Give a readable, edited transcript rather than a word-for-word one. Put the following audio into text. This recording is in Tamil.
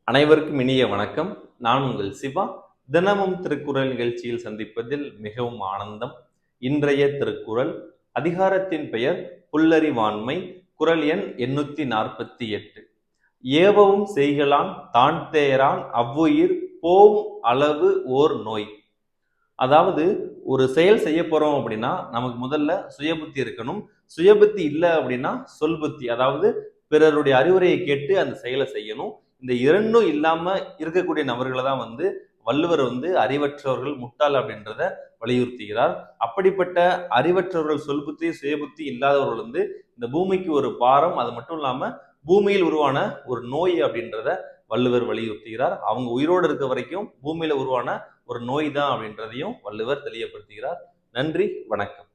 அனைவருக்கும் இனிய வணக்கம். நான் உங்கள் சிவா. தினமும் திருக்குறள் நிகழ்ச்சியில் சந்திப்பதில் மிகவும் ஆனந்தம். இன்றைய திருக்குறள் அதிகாரத்தின் பெயர் புல்லறிவாண்மை. குறள் எண் 848. ஏவவும் செய்கலான் தான் தேரான் அவ்வுயிர் போம் அளவு ஓர் நோய். அதாவது ஒரு செயல் செய்ய போறோம் அப்படின்னா நமக்கு முதல்ல சுயபுத்தி இருக்கணும். சுயபுத்தி இல்லை அப்படின்னா சொல் புத்தி, அதாவது பிறருடைய அறிவுரையை கேட்டு அந்த செயலை செய்யணும். இந்த இரண்டும் இல்லாம இருக்கக்கூடிய நபர்களை தான் வள்ளுவர் அறிவற்றவர்கள், முட்டாள் அப்படின்றத வலியுறுத்துகிறார். அப்படிப்பட்ட அறிவற்றவர்கள், சொல் புத்தி சுயபுத்தி இல்லாதவர்கள் இந்த பூமிக்கு ஒரு பாரம். அது மட்டும் இல்லாம பூமியில் உருவான ஒரு நோய் அப்படின்றத வள்ளுவர் வலியுறுத்துகிறார். அவங்க உயிரோடு இருக்க வரைக்கும் பூமியில உருவான ஒரு நோய் தான் அப்படின்றதையும் வள்ளுவர் தெளிவுபடுத்துகிறார். நன்றி, வணக்கம்.